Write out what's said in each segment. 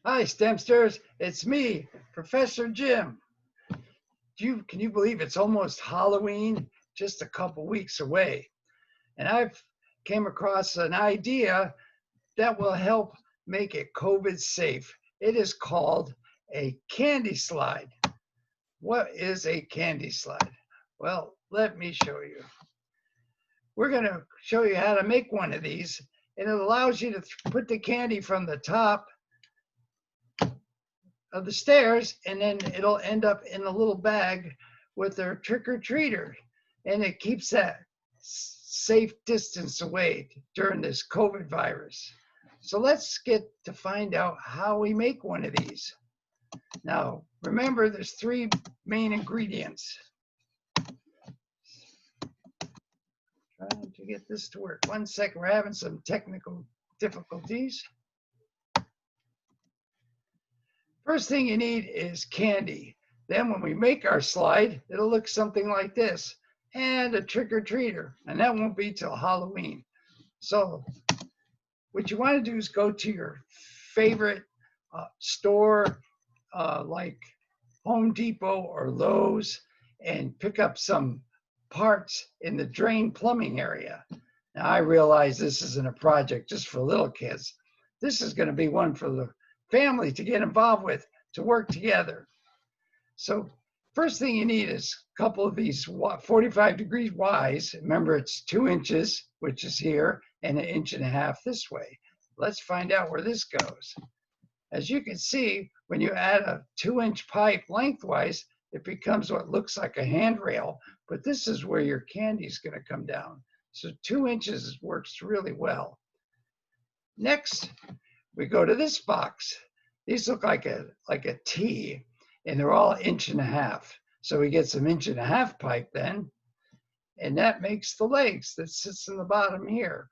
Hi, STEMsters. It's me, Professor Jim. Can you believe it's almost Halloween? Just a couple weeks away. And I've came across an idea that will help make it COVID safe. It is called a candy slide. What is a candy slide? Well, let me show you. We're going to show you how to make one of these, and it allows you to put the candy from the top of the stairs, and then it'll end up in a little bag with their trick-or-treater, and it keeps that safe distance away during this COVID virus. So let's get to find out how we make one of these. Now, remember, there's three main ingredients. Trying to get this to work. 1 second, we're having some technical difficulties. First thing you need is candy. Then when we make our slide, it'll look something like this, and a trick-or-treater, and that won't be till Halloween. So what you want to do is go to your favorite store like Home Depot or Lowe's and pick up some parts in the drain plumbing area. Now I realize this isn't a project just for little kids. This is going to be one for the family to get involved with, to work together. So first thing you need is a couple of these 45 degrees Ys. Remember, it's 2 inches, which is here, and 1.5 inches this way. Let's find out where this goes. As you can see, when you add a 2-inch pipe lengthwise, it becomes what looks like a handrail, but this is where your candy is going to come down. So 2 inches works really well. Next, we go to this box. These look like a T, and they're all 1.5 inches. So we get some 1.5 inch pipe then, and that makes the legs that sits in the bottom here.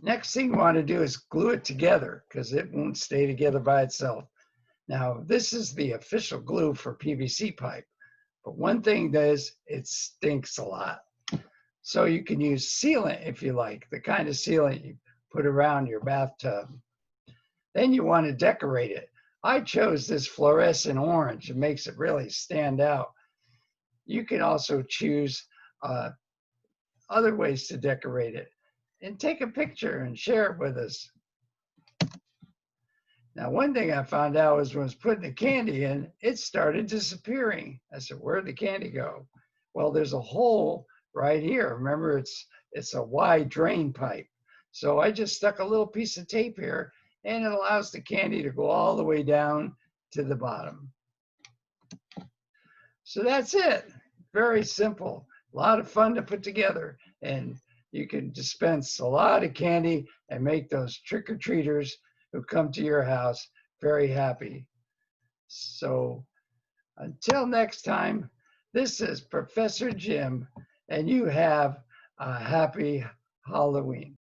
Next thing we want to do is glue it together because it won't stay together by itself. Now, this is the official glue for PVC pipe, but one thing is it stinks a lot. So you can use sealant if you like, the kind of sealant you put around your bathtub. Then you want to decorate it. I chose this fluorescent orange. It makes it really stand out. You can also choose other ways to decorate it. And take a picture and share it with us. Now, one thing I found out was when I was putting the candy in, it started disappearing. I said, where'd the candy go? Well, there's a hole right here. Remember, it's a wide drain pipe. So I just stuck a little piece of tape here, and it allows the candy to go all the way down to the bottom. So that's it. Very simple. A lot of fun to put together, and you can dispense a lot of candy and make those trick-or-treaters who come to your house very happy. So until next time, this is Professor Jim, and you have a happy Halloween.